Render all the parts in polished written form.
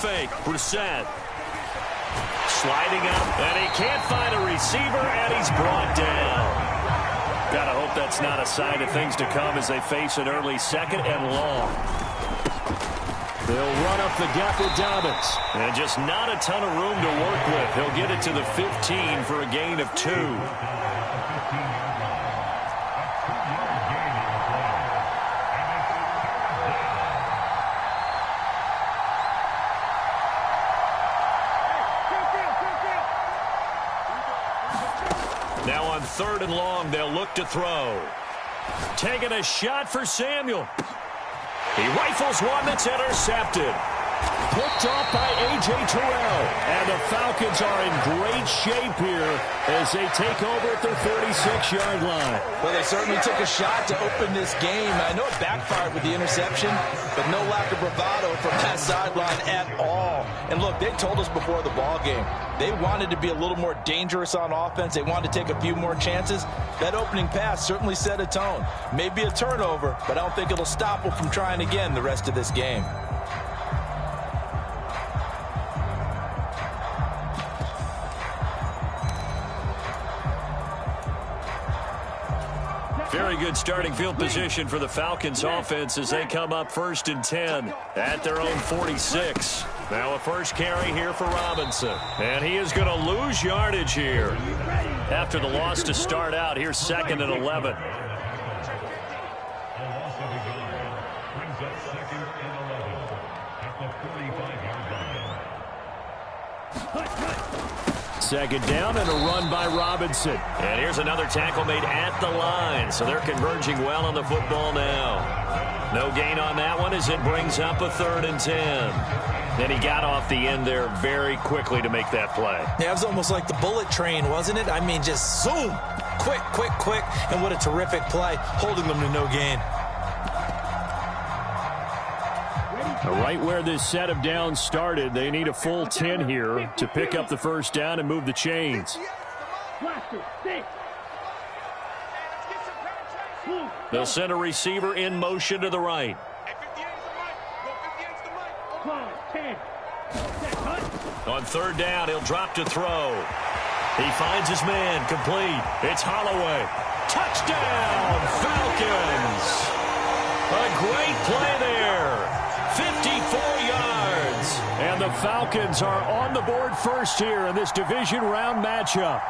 fake. Brissett. Sliding up, and he can't find a receiver, and he's brought down. Gotta hope that's not a sign of things to come as they face an early second and long. They'll run up the gap with Dobbins. And just not a ton of room to work with. He'll get it to the 15 for a gain of 2. Now on 3rd and long, they'll look to throw. Taking a shot for Samuel. He rifles one that's intercepted. Picked off by A.J. Terrell. And the Falcons are in great shape here as they take over at their 46-yard line. Well, they certainly took a shot to open this game. I know it backfired with the interception, but no lack of bravado from that sideline at all. And look, they told us before the ball game, they wanted to be a little more dangerous on offense. They wanted to take a few more chances. That opening pass certainly set a tone. Maybe a turnover, but I don't think it'll stop them from trying again the rest of this game. Very good starting field position for the Falcons offense as they come up 1st and 10 at their own 46. Now a first carry here for Robinson. And he is going to lose yardage here. After the loss to start out, here's 2nd and 11. Second down and a run by Robinson. And here's another tackle made at the line. So they're converging well on the football now. No gain on that one as it brings up a 3rd and 10. Then he got off the end there very quickly to make that play. Yeah, it was almost like the bullet train, wasn't it? I mean, just zoom. Quick, quick, quick. And what a terrific play, holding them to no gain. Right where this set of downs started, they need a full 10 here to pick up the first down and move the chains. They'll send a receiver in motion to the right. On 3rd down, he'll drop to throw. He finds his man, complete. It's Holloway. Touchdown, Falcons! A great play there. 54 yards. And the Falcons are on the board first here in this division round matchup.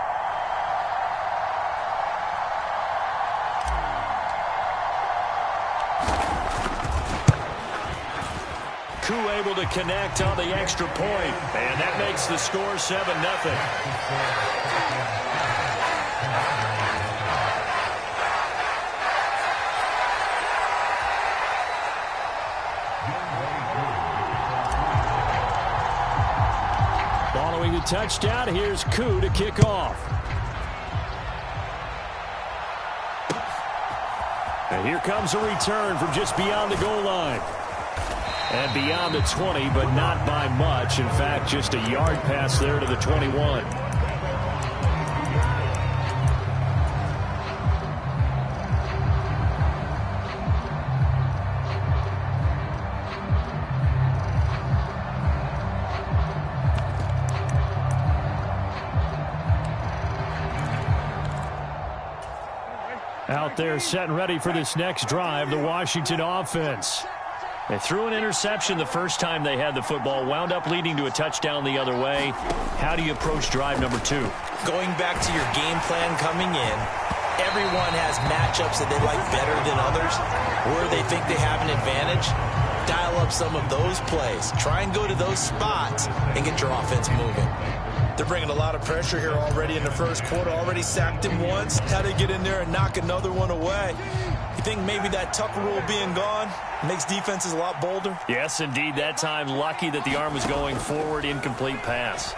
Koo able to connect on the extra point. And that makes the score 7-0. Following the touchdown, here's Koo to kick off. And here comes a return from just beyond the goal line. And beyond the 20, but not by much. In fact, just a yard pass there to the 21. Out there set and ready for this next drive, the Washington offense. They threw an interception the first time they had the football, wound up leading to a touchdown the other way. How do you approach drive number 2? Going back to your game plan coming in, everyone has matchups that they like better than others, where they think they have an advantage. Dial up some of those plays. Try and go to those spots and get your offense moving. They're bringing a lot of pressure here already in the first quarter. Already sacked him once. How to get in there and knock another one away. You think maybe that Tucker rule being gone makes defenses a lot bolder? Yes, indeed. That time, lucky that the arm was going forward. Incomplete pass.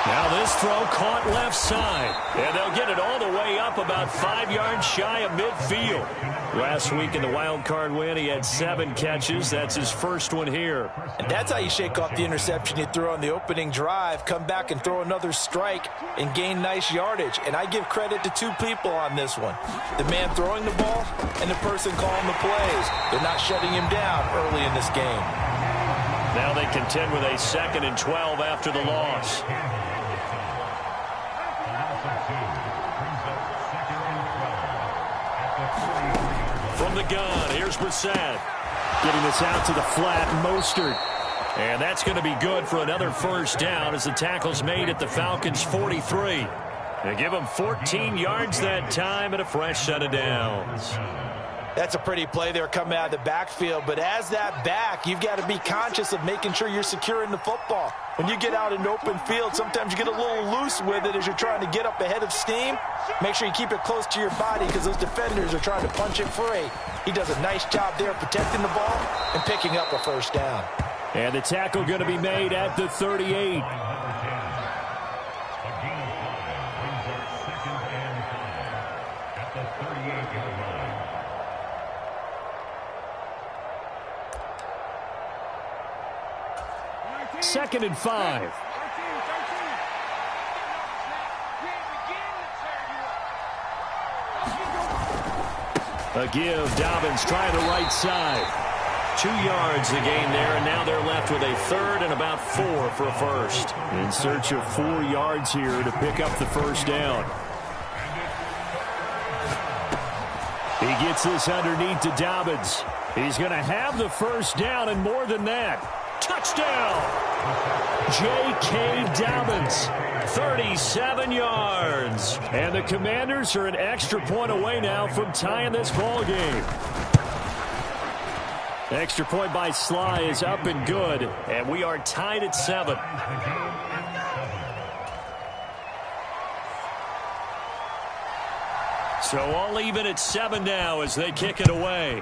Now this throw caught left side. And they'll get it all the way up about 5 yards shy of midfield. Last week in the wild card win, he had 7 catches. That's his first one here. And that's how you shake off the interception you threw on the opening drive. Come back and throw another strike and gain nice yardage. And I give credit to 2 people on this one. The man throwing the ball and the person calling the plays. They're not shutting him down early in this game. Now they contend with a 2nd and 12 after the loss. From the gun, here's Brissett. Getting this out to the flat, Mostert. And that's going to be good for another first down as the tackle's made at the Falcons' 43. They give them 14 yards that time and a fresh set of downs. That's a pretty play there coming out of the backfield, but as that back, you've got to be conscious of making sure you're securing the football. When you get out in open field, sometimes you get a little loose with it as you're trying to get up ahead of steam. Make sure you keep it close to your body because those defenders are trying to punch it free. He does a nice job there protecting the ball and picking up a first down. And the tackle going to be made at the 38. Second and 5. A give. Dobbins trying the right side. 2 yards the gain there, and now they're left with a 3rd and about 4 for a first. In search of 4 yards here to pick up the first down. He gets this underneath to Dobbins. He's going to have the first down and more than that. Touchdown! J.K. Dobbins, 37 yards. And the Commanders are an extra point away now from tying this ball game. Extra point by Sly is up and good, and we are tied at 7. So all even at 7 now as they kick it away.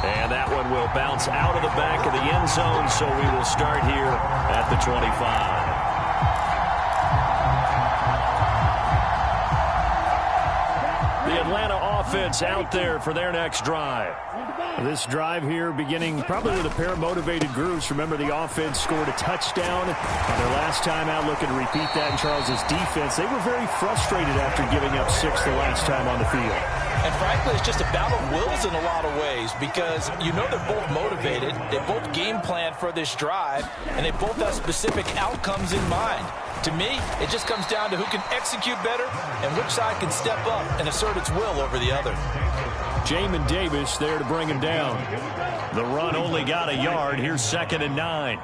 And that one will bounce out of the back of the end zone, so we will start here at the 25. The Atlanta offense out there for their next drive. This drive here beginning probably with a pair of motivated groups. Remember, the offense scored a touchdown on their last time out. Looking to repeat that in Charles's defense. They were very frustrated after giving up 6 the last time on the field. And frankly, it's just a battle of wills in a lot of ways because you know they're both motivated. They both game plan for this drive, and they both have specific outcomes in mind. To me, it just comes down to who can execute better and which side can step up and assert its will over the other. Jamin Davis there to bring him down. The run only got a yard. Here's 2nd and 9.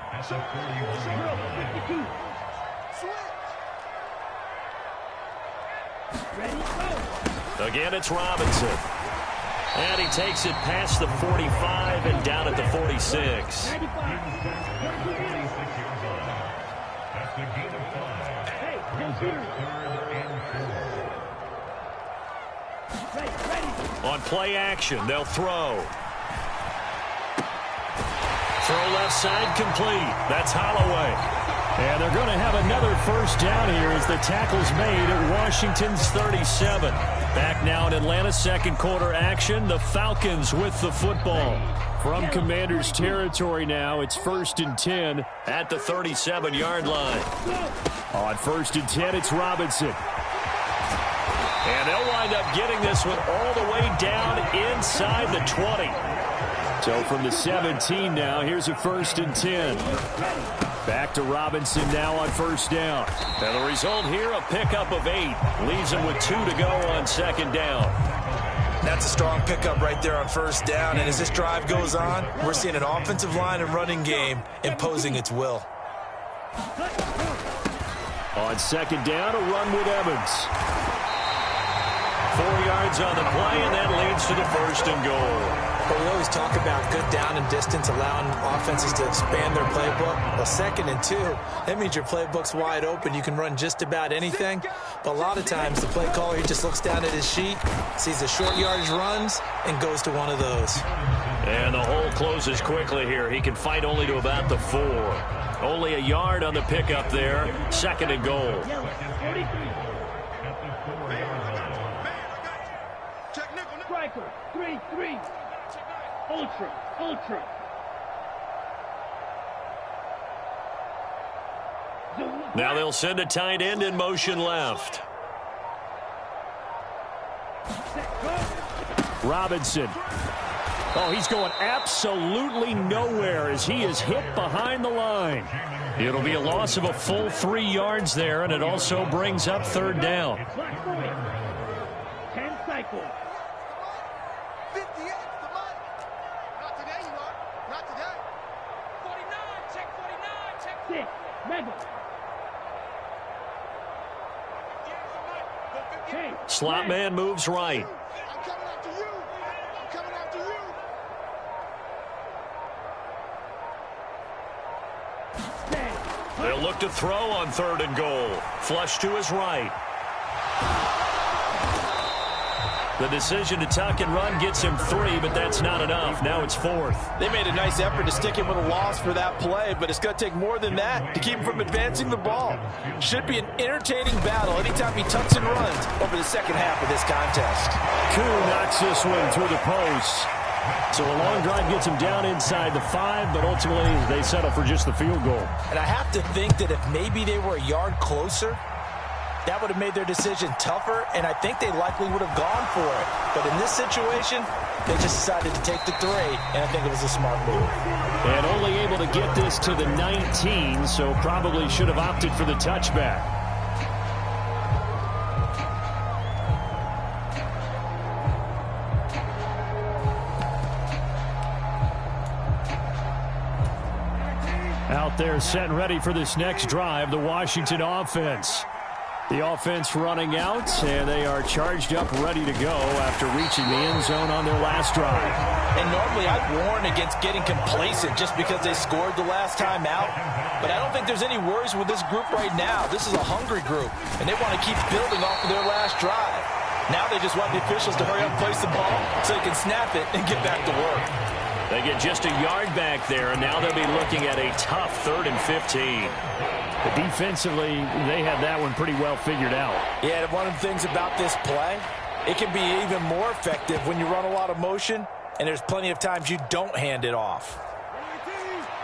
Again, it's Robinson. And he takes it past the 45 and down at the 46. On play action, they'll throw. Throw left side complete. That's Holloway. And they're going to have another first down here as the tackle's made at Washington's 37. Back now in Atlanta's second quarter action. The Falcons with the football. From Commanders territory now, it's 1st and 10 at the 37-yard line. On 1st and 10, it's Robinson. And they'll wind up getting this one all the way down inside the 20. So from the 17 now, here's a 1st and 10. Back to Robinson now on first down. And the result here, a pickup of 8. Leaves him with 2 to go on 2nd down. That's a strong pickup right there on first down. And as this drive goes on, we're seeing an offensive line and running game imposing its will. On 2nd down, a run with Evans. 4 yards on the play, and that leads to the 1st and goal. But we always talk about good down and distance, allowing offenses to expand their playbook. Well, 2nd and 2, that means your playbook's wide open. You can run just about anything. But a lot of times, the play caller, he just looks down at his sheet, sees the short yardage runs, and goes to one of those. And the hole closes quickly here. He can fight only to about the 4. Only a yard on the pickup there. 2nd and goal. Striker, 3-3. Ultra. Now they'll send a tight end in motion left. Robinson. Oh, he's going absolutely nowhere as he is hit behind the line. It'll be a loss of a full 3 yards there, and it also brings up third down. 10 cycles. 58, come on. Not today, you are. Not today. 49, check 49, check 6, mega. Slot man moves right. I'm coming after you. I'm coming after you. They'll look to throw on 3rd and goal. Flush to his right. The decision to tuck and run gets him 3, but that's not enough. Now it's 4th. They made a nice effort to stick him with a loss for that play, but it's going to take more than that to keep him from advancing the ball. Should be an entertaining battle anytime he tucks and runs over the second half of this contest. Koo knocks this one through the post. So a long drive gets him down inside the 5, but ultimately they settle for just the field goal. And I have to think that if maybe they were a yard closer, that would have made their decision tougher, and I think they likely would have gone for it. But in this situation, they just decided to take the 3, and I think it was a smart move. And only able to get this to the 19, so probably should have opted for the touchback. Out there set and ready for this next drive, the Washington offense. The offense running out, and they are charged up, ready to go after reaching the end zone on their last drive. And normally I'd warn against getting complacent just because they scored the last time out. But I don't think there's any worries with this group right now. This is a hungry group, and they want to keep building off of their last drive. Now they just want the officials to hurry up and place the ball so they can snap it and get back to work. They get just a yard back there, and now they'll be looking at a tough 3rd and 15. But defensively, they have that one pretty well figured out. Yeah, and one of the things about this play, it can be even more effective when you run a lot of motion, and there's plenty of times you don't hand it off.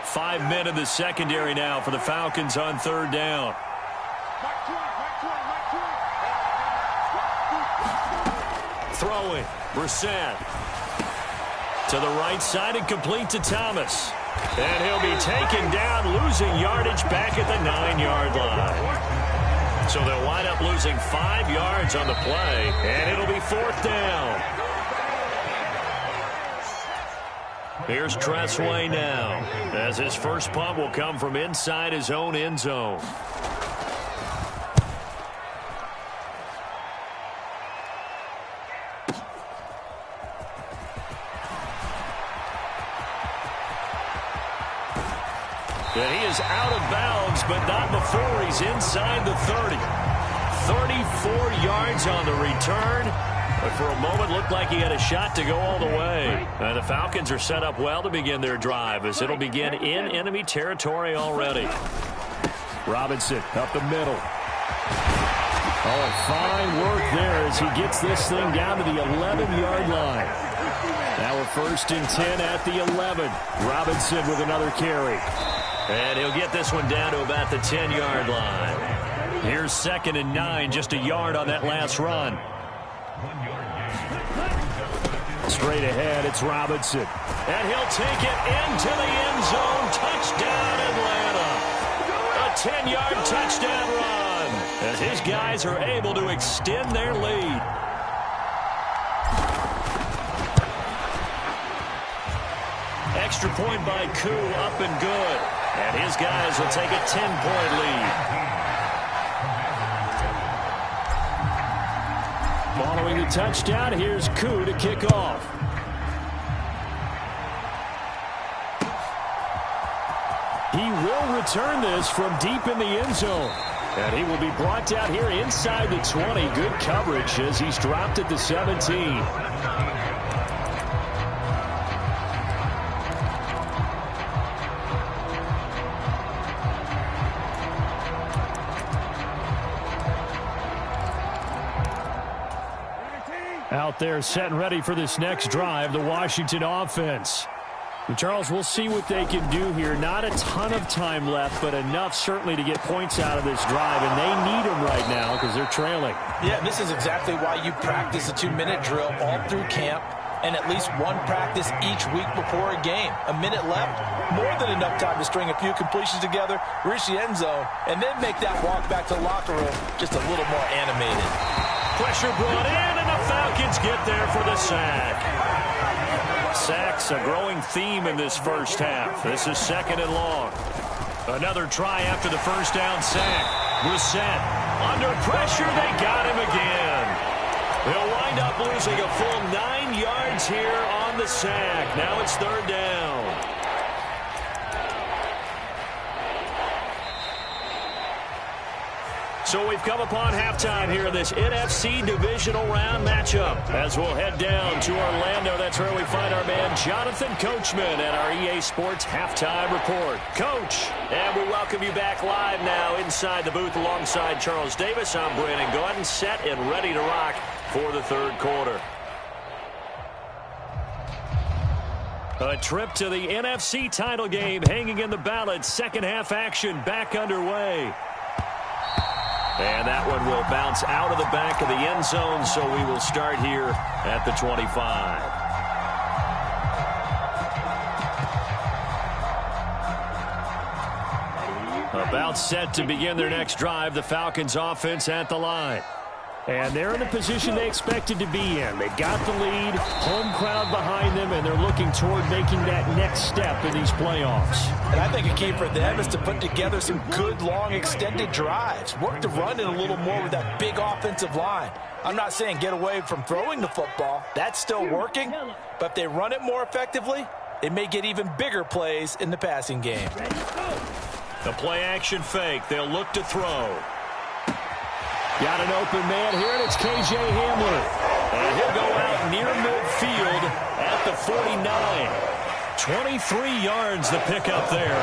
5 men in the secondary now for the Falcons on 3rd down. Throwing, Brissett. To the right side and complete to Thomas. And he'll be taken down, losing yardage back at the 9-yard line. So they'll wind up losing 5 yards on the play, and it'll be 4th down. Here's Tressway now, as his first punt will come from inside his own end zone. And he is out of bounds, but not before he's inside the 30. 34 yards on the return, but for a moment looked like he had a shot to go all the way. And the Falcons are set up well to begin their drive, as it'll begin in enemy territory already. Robinson up the middle. Oh, fine work there as he gets this thing down to the 11-yard line. Now we're 1st and 10 at the 11. Robinson with another carry. And he'll get this one down to about the 10-yard line. Here's 2nd and 9, just a yard on that last run. Straight ahead, it's Robinson. And he'll take it into the end zone. Touchdown, Atlanta. A 10-yard touchdown run as his guys are able to extend their lead. Extra point by Koo, up and good. And his guys will take a 10-point lead. Following the touchdown, here's Koo to kick off. He will return this from deep in the end zone. And he will be brought down here inside the 20. Good coverage as he's dropped at the 17. Out there set and ready for this next drive, the Washington offense. And Charles, we'll see what they can do here. Not a ton of time left, but enough certainly to get points out of this drive, and they need them right now because they're trailing. Yeah, this is exactly why you practice a 2-minute drill all through camp. and at least one practice each week before a game. A minute left, more than enough time to string a few completions together, reach the end zone, and then make that walk back to the locker room just a little more animated. Pressure brought in, and the Falcons get there for the sack. Sacks, a growing theme in this first half. This is 2nd and long. Another try after the first down sack. Brissett under pressure. They got him again. They'll wind up losing a full 9 yards here on the sack. Now it's 3rd down. So we've come upon halftime here in this NFC divisional round matchup. As we'll head down to Orlando, that's where we find our man Jonathan Coachman at our EA Sports Halftime Report. Coach, and we welcome you back live now inside the booth alongside Charles Davis. I'm Brandon Gaudin, set and ready to rock for the 3rd quarter. A trip to the NFC title game hanging in the balance. Second half action back underway. And that one will bounce out of the back of the end zone, so we will start here at the 25. About set to begin their next drive, the Falcons offense at the line. And they're in the position they expected to be in. They've got the lead, home crowd behind them, and they're looking toward making that next step in these playoffs. And I think a key for them is to put together some good, long, extended drives. Work to run it a little more with that big offensive line. I'm not saying get away from throwing the football. That's still working. But if they run it more effectively, they may get even bigger plays in the passing game. The play-action fake. They'll look to throw. Got an open man here, and it's KJ Hamler. And he'll go out near midfield at the 49. 23 yards the pickup there.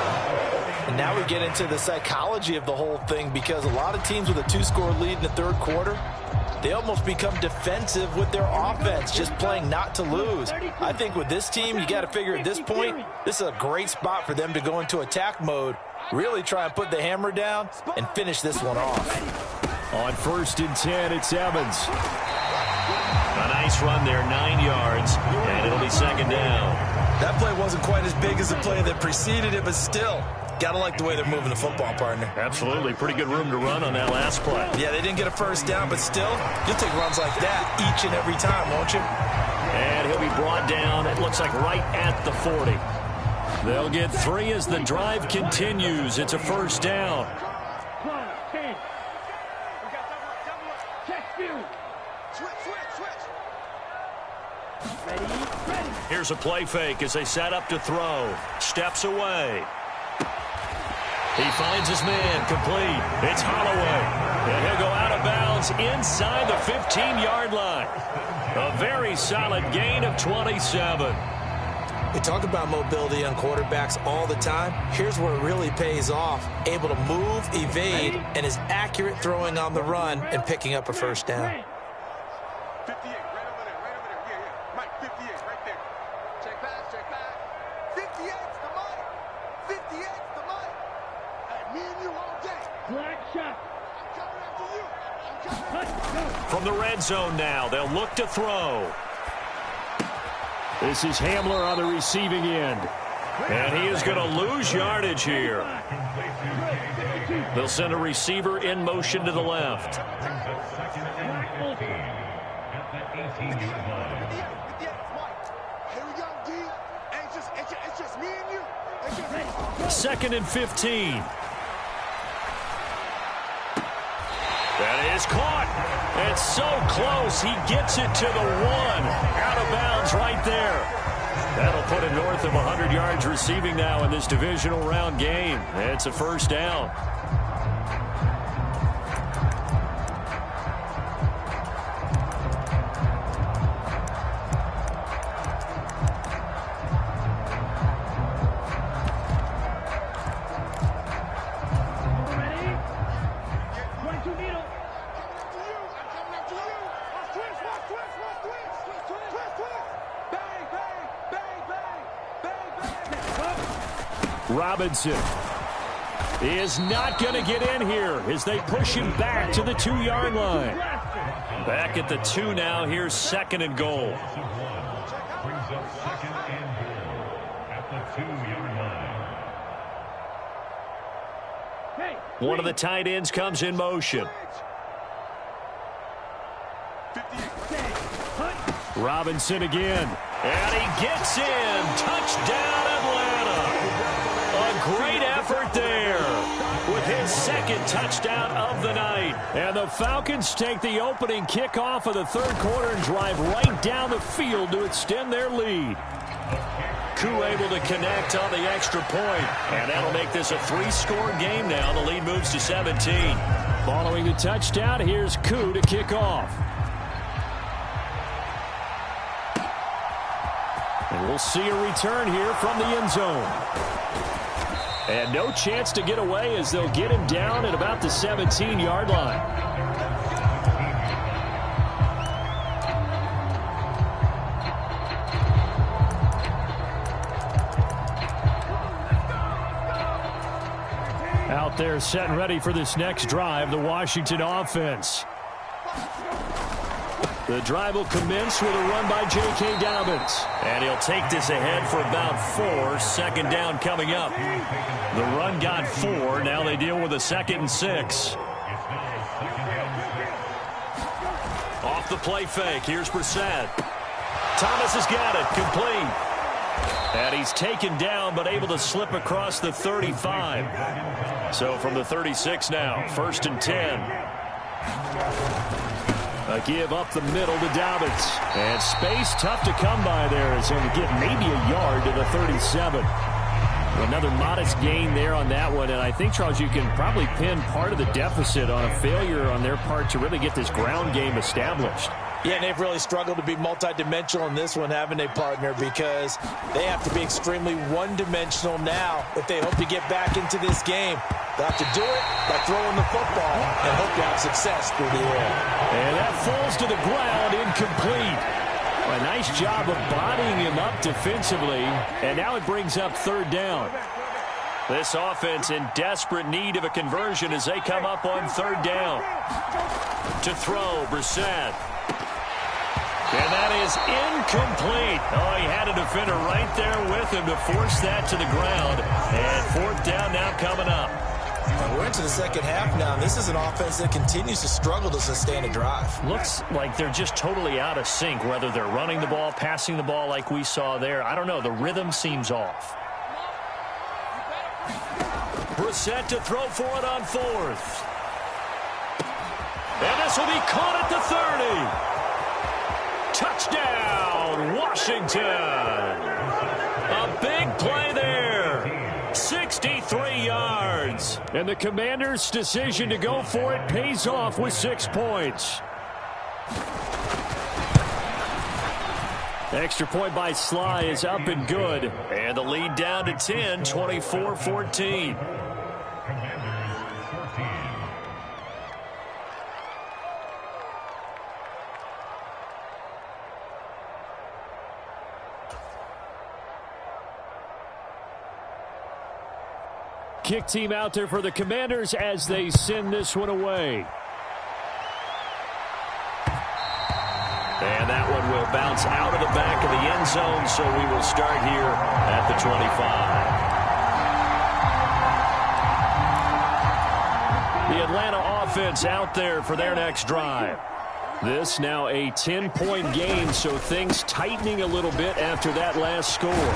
And now we get into the psychology of the whole thing, because a lot of teams with a 2-score lead in the 3rd quarter, they almost become defensive with their offense, just playing not to lose. I think with this team, you got to figure at this point, this is a great spot for them to go into attack mode, really try and put the hammer down and finish this one off. On 1st and 10, it's Evans. A nice run there, 9 yards, and it'll be 2nd down. That play wasn't quite as big as the play that preceded it, but still, got to like the way they're moving the football, partner. Absolutely. Pretty good room to run on that last play. Yeah, they didn't get a first down, but still, you'll take runs like that each and every time, won't you? And he'll be brought down, it looks like right at the 40. They'll get 3 as the drive continues. It's a 1st down. Here's a play fake as they set up to throw. Steps away. He finds his man, complete. It's Holloway. And he'll go out of bounds inside the 15-yard line. A very solid gain of 27. We talk about mobility on quarterbacks all the time. Here's where it really pays off. Able to move, evade, and is accurate throwing on the run and picking up a 1st down. 58, right over there, right over there. Yeah. Mike, 58, right there. Check back, check back. 58's the Mike. 58's the Mike. Hey, me and you all day. Black shot. I'm coming after you. I'm coming after you. From the red zone now, they'll look to throw. This is Hamler on the receiving end. And he is going to lose yardage here. They'll send a receiver in motion to the left. It's just me and you. 2nd and 15. That is caught. It's so close. He gets it to the 1. Out of bounds right there. That'll put him north of 100 yards receiving now in this divisional round game. It's a 1st down. Robinson is not going to get in here as they push him back to the 2-yard line. Back at the 2 now. Here's 2nd and goal. One of the tight ends comes in motion. Robinson again. And he gets in. Touchdown, Atlanta. A great effort there with his second touchdown of the night. And the Falcons take the opening kickoff of the third quarter and drive right down the field to extend their lead. Koo able to connect on the extra point. And that'll make this a three-score game now. The lead moves to 17. Following the touchdown, here's Koo to kick off. And we'll see a return here from the end zone. And no chance to get away as they'll get him down at about the 17-yard line. Out there set and ready for this next drive, the Washington offense. The drive will commence with a run by J.K. Dobbins. And he'll take this ahead for about 4. Second down coming up. The run got 4. Now they deal with a 2nd and 6. Off the play fake. Here's Brissett. Thomas has got it. Complete. And he's taken down but able to slip across the 35. So from the 36 now, 1st and 10. A give up the middle to Dobbins. And space tough to come by there as he'll get maybe a yard to the 37. Another modest gain there on that one. And I think, Charles, you can probably pin part of the deficit on a failure on their part to really get this ground game established. Yeah, and they've really struggled to be multidimensional in this one, haven't they, partner? Because they have to be extremely one-dimensional now if they hope to get back into this game. They'll have to do it by throwing the football and hope to have success through the air. And that falls to the ground, incomplete. A nice job of bodying him up defensively. And now it brings up 3rd down. This offense in desperate need of a conversion as they come up on 3rd down. To throw, Brissett. And that is incomplete. Oh, he had a defender right there with him to force that to the ground. And 4th down now coming up. We're into the second half now. This is an offense that continues to struggle to sustain a drive. Looks like they're just totally out of sync, whether they're running the ball, passing the ball like we saw there. I don't know. The rhythm seems off. Brissett to throw for it on 4th. And this will be caught at the 30. Touchdown, Washington. A big play there. 63 yards. And the Commanders' decision to go for it pays off with 6 points. Extra point by Sly is up and good. And the lead down to 10, 24-14. Kick team out there for the Commanders as they send this one away. And that one will bounce out of the back of the end zone, so we will start here at the 25. The Atlanta offense out there for their next drive. This now a 10-point game, so things tightening a little bit after that last score.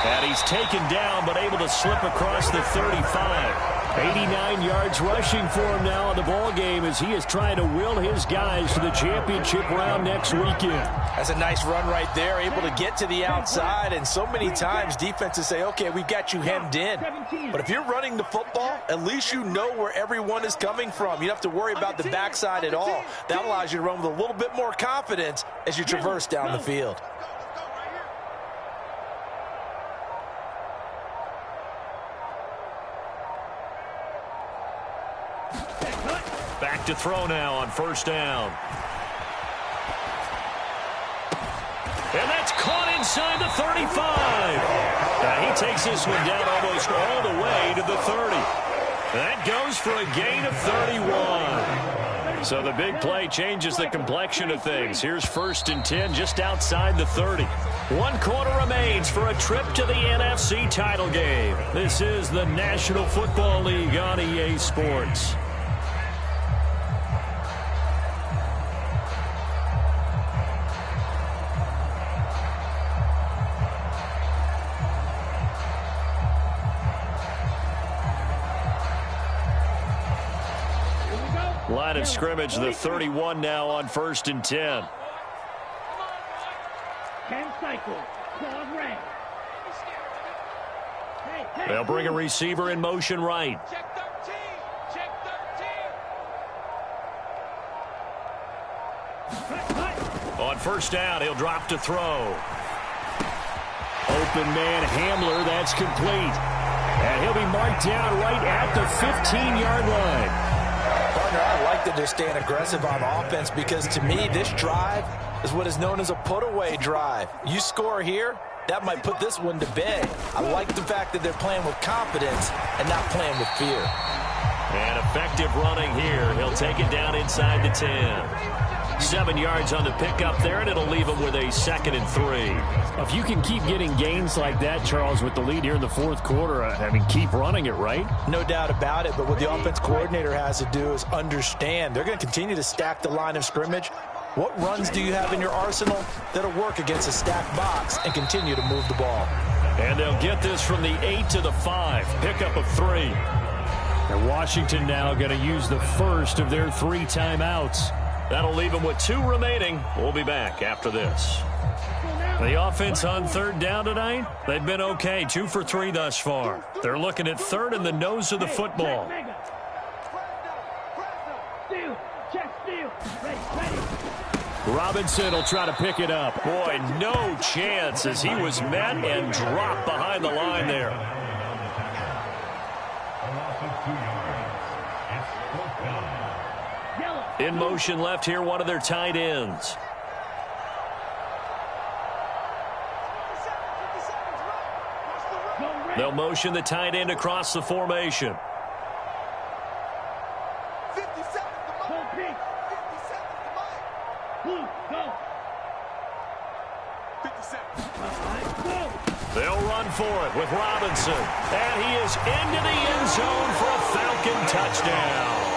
And he's taken down, but able to slip across the 35. 89 yards rushing for him now in the ball game as he is trying to will his guys to the championship round next weekend. That's a nice run right there, able to get to the outside. And so many times defenses say, okay, we've got you hemmed in. But if you're running the football, at least you know where everyone is coming from. You don't have to worry about the backside at all. That allows you to run with a little bit more confidence as you traverse down the field. Back to throw now on 1st down. And that's caught inside the 35. He takes this one down almost all the way to the 30. That goes for a gain of 31. So the big play changes the complexion of things. Here's 1st and 10 just outside the 30. 1 quarter remains for a trip to the NFC title game. This is the National Football League on EA Sports. Line of scrimmage, the 31 now on 1st and 10. 10 cycles. Claws red. They'll bring a receiver in motion right. Check 13. Check 13. On 1st down, he'll drop to throw. Open man Hamler, that's complete. And he'll be marked down right at the 15-yard line. Partner, I like that they're staying aggressive on offense because to me, this drive is what is known as a put-away drive. You score here, that might put this one to bed. I like the fact that they're playing with confidence and not playing with fear. And effective running here. He'll take it down inside the 10. 7 yards on the pickup there, and it'll leave him with a 2nd and 3. If you can keep getting gains like that, Charles, with the lead here in the 4th quarter, I mean, keep running it, right? No doubt about it, but what the offense coordinator has to do is understand. They're going to continue to stack the line of scrimmage. What runs do you have in your arsenal that'll work against a stacked box and continue to move the ball? And they'll get this from the 8 to the 5. Pickup of 3. And Washington now going to use the first of their 3 timeouts. That'll leave them with 2 remaining. We'll be back after this. The offense on 3rd down tonight, they've been okay. 2 for 3 thus far. They're looking at 3rd in the nose of the football. Robinson will try to pick it up. Boy, no chance as he was met and dropped behind the line there. In motion left here, one of their tight ends. They'll motion the tight end across the formation. 50 seconds to Mike. 50 seconds to Mike. Blue, go. 50 seconds. They'll run for it with Robinson. And he is into the end zone for a Falcon touchdown.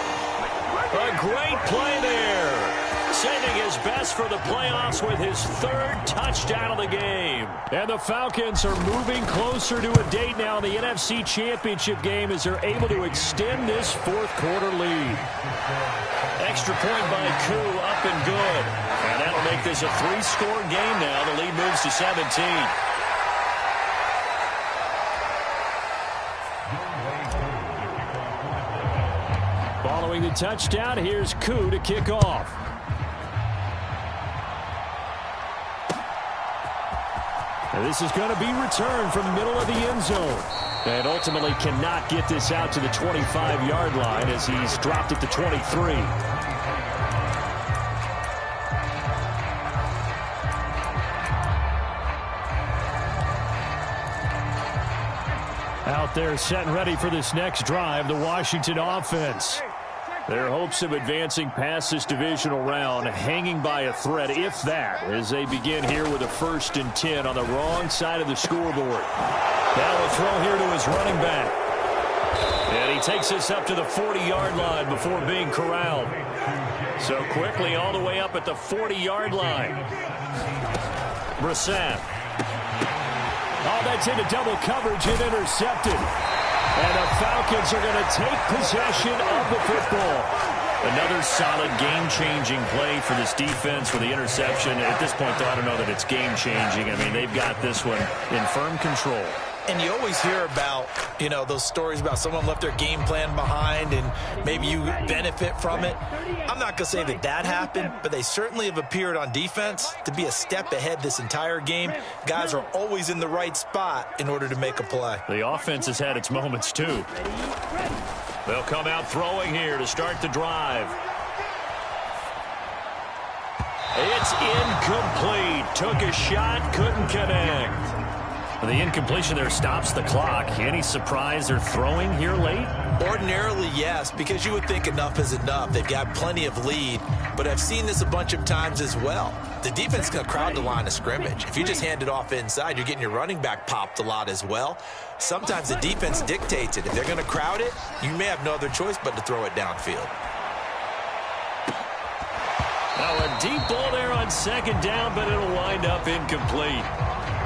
A great play there. Sending his best for the playoffs with his 3rd touchdown of the game. And the Falcons are moving closer to a date now in the NFC Championship game as they're able to extend this 4th quarter lead. Extra point by Koo, up and good. And that'll make this a 3-score game now. The lead moves to 17. Following the touchdown, here's Koo to kick off. And this is going to be returned from middle of the end zone. And ultimately cannot get this out to the 25-yard line as he's dropped it to 23. Out there set and ready for this next drive, the Washington offense. Their hopes of advancing past this divisional round hanging by a thread, if that, as they begin here with a 1st and 10 on the wrong side of the scoreboard. Now a throw here to his running back. And he takes this up to the 40-yard line before being corralled. So quickly all the way up at the 40-yard line. Brissett. Oh, that's into double coverage and intercepted. And the Falcons are going to take possession of the football. Another solid game-changing play for this defense for the interception. At this point, though, I don't know that it's game-changing. I mean, they've got this one in firm control. And you always hear about, you know, those stories about someone left their game plan behind and maybe you benefit from it. I'm not going to say that that happened, but they certainly have appeared on defense to be a step ahead this entire game. Guys are always in the right spot in order to make a play. The offense has had its moments, too. They'll come out throwing here to start the drive. It's incomplete. Took a shot, couldn't connect. The incompletion there stops the clock. Any surprise they're throwing here late? Ordinarily, yes, because you would think enough is enough. They've got plenty of lead, but I've seen this a bunch of times as well. The defense is going to crowd the line of scrimmage. If you just hand it off inside, you're getting your running back popped a lot as well. Sometimes the defense dictates it. If they're going to crowd it, you may have no other choice but to throw it downfield. Now a deep ball there on second down, but it'll wind up incomplete.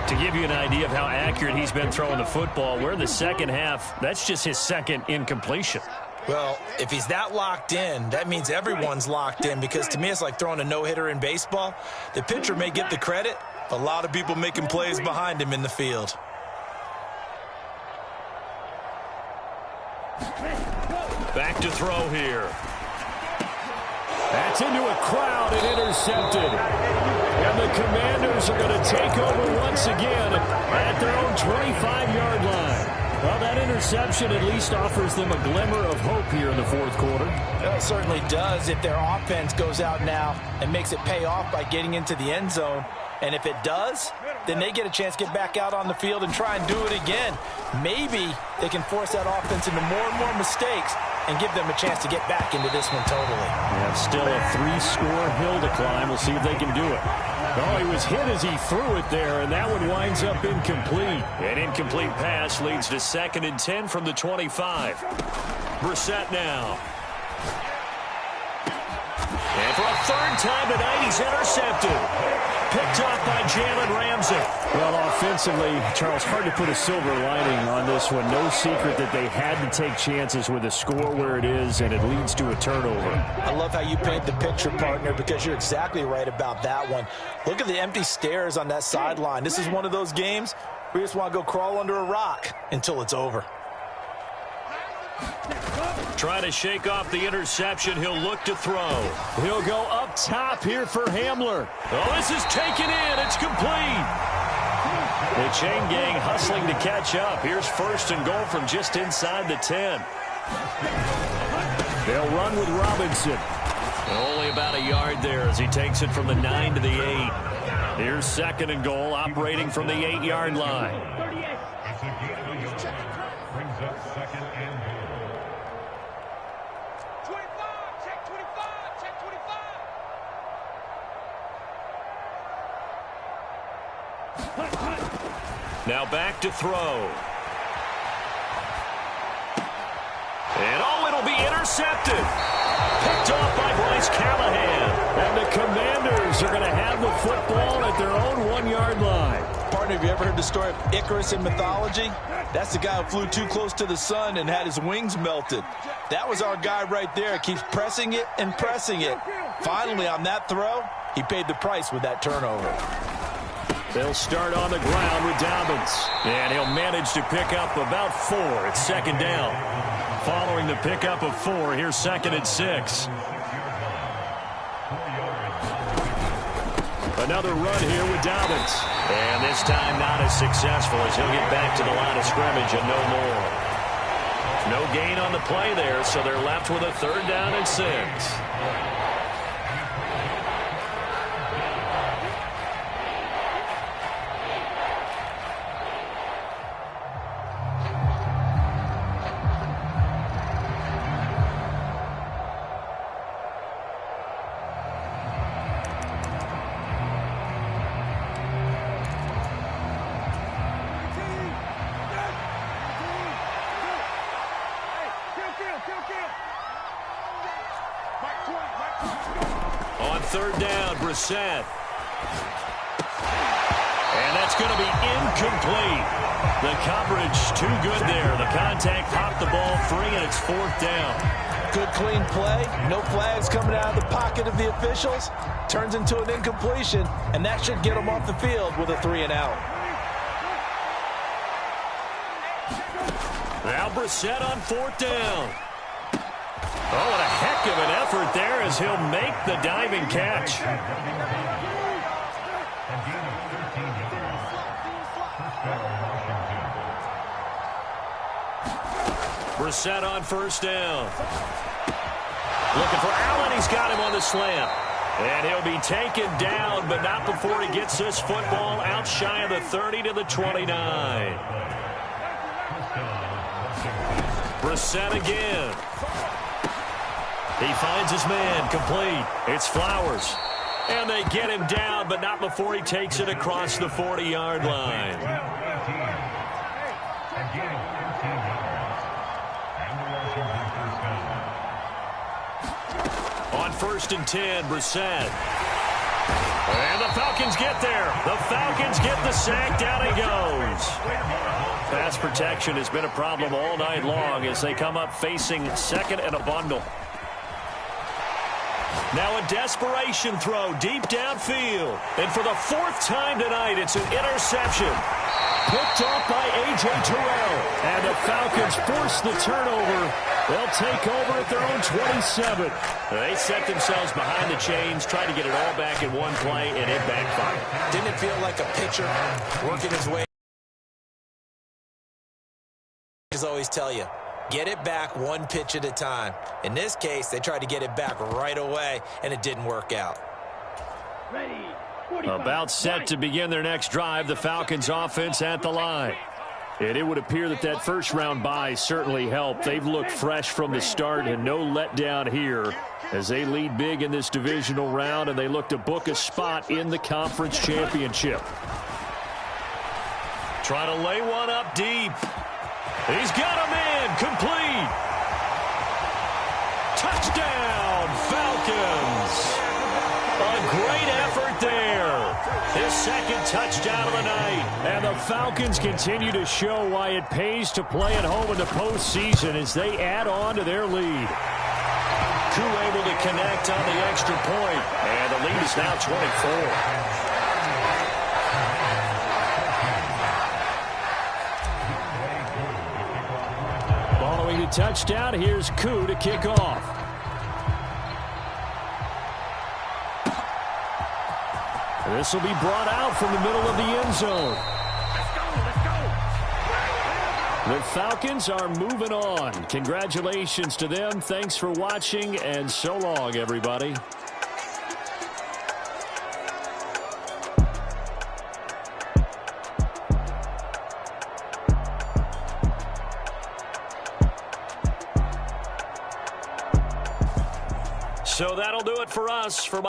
To give you an idea of how accurate he's been throwing the football, we're in the second half. That's just his second incompletion. Well, if he's that locked in, that means everyone's locked in, because to me it's like throwing a no-hitter in baseball. The pitcher may get the credit, but a lot of people making plays behind him in the field. Back to throw here. That's into a crowd and intercepted. And the Commanders are going to take over once again at their own 25-yard line. Well, that interception at least offers them a glimmer of hope here in the fourth quarter. Well, it certainly does if their offense goes out now and makes it pay off by getting into the end zone. And if it does, then they get a chance to get back out on the field and try and do it again. Maybe they can force that offense into more and more mistakes and give them a chance to get back into this one totally. Yeah, still a 3-score hill to climb. We'll see if they can do it. Oh, he was hit as he threw it there, and that one winds up incomplete. An incomplete pass leads to 2nd and 10 from the 25. Brissett now. And for a third time tonight, he's intercepted. Picked off by Jalen Ramsey. Well, offensively, Charles, hard to put a silver lining on this one. No secret that they had to take chances with a score where it is, and it leads to a turnover. I love how you paint the picture, partner, because you're exactly right about that one. Look at the empty stares on that sideline. This is one of those games where you just want to go crawl under a rock until it's over. Trying to shake off the interception. He'll look to throw. He'll go up top here for Hamler. Oh, this is taken in. It's complete. The chain gang hustling to catch up. Here's 1st and goal from just inside the 10. They'll run with Robinson. Only about a yard there as he takes it from the 9 to the 8. Here's 2nd and goal, operating from the 8-yard line. Brings up 2nd and goal. 25, check 25, check 25. Now back to throw. And oh, it'll be intercepted. Picked off by Bryce Callahan. And the Commanders are going to have the football at their own 1-yard line. Partner, have you ever heard the story of Icarus in mythology? That's the guy who flew too close to the sun and had his wings melted. That was our guy right there. Keeps pressing it and pressing it. Finally, on that throw, he paid the price with that turnover. They'll start on the ground with Dobbins. And he'll manage to pick up about 4. It's 2nd down. Following the pickup of 4, here's 2nd and 6. Another run here with Dobbins. And this time not as successful as he'll get back to the line of scrimmage and no more. No gain on the play there, so they're left with a 3rd down and 6. On 3rd down, Brissett. And that's going to be incomplete. The coverage too good there. The contact popped the ball free, and it's 4th down. Good, clean play. No flags coming out of the pocket of the officials. Turns into an incompletion, and that should get them off the field with a 3-and-out. Now Brissett on 4th down. Oh, what a heck of an effort there as he'll make the diving catch. Brissett on 1st down. Looking for Allen. He's got him on the slant. And he'll be taken down, but not before he gets this football out shy of the 30 to the 29. Brissett again. He finds his man, complete. It's Flowers. And they get him down, but not before he takes it across the 40-yard line. On 1st and 10, Brissett. And the Falcons get there. The Falcons get the sack. Down he goes. Pass protection has been a problem all night long as they come up facing second and a bundle. Now a desperation throw deep downfield. And for the 4th time tonight, it's an interception. Picked off by A.J. Terrell. And the Falcons force the turnover. They'll take over at their own 27. They set themselves behind the chains, tried to get it all back in one play, and it backfired. Didn't it feel like a pitcher working his way? I always tell you, get it back one pitch at a time. In this case, they tried to get it back right away, and it didn't work out. About set to begin their next drive, the Falcons offense at the line. And it would appear that that first-round bye certainly helped. They've looked fresh from the start and no letdown here as they lead big in this divisional round, and they look to book a spot in the conference championship. Try to lay one up deep. He's got a man, complete. Touchdown, Falcons. A great effort there. His second touchdown of the night. And the Falcons continue to show why it pays to play at home in the postseason as they add on to their lead. Koo able to connect on the extra point. And the lead is now 24. Following the touchdown, here's Koo to kick off. This will be brought out from the middle of the end zone. The Falcons are moving on. Congratulations to them. Thanks for watching, and so long, everybody. So that'll do it for us.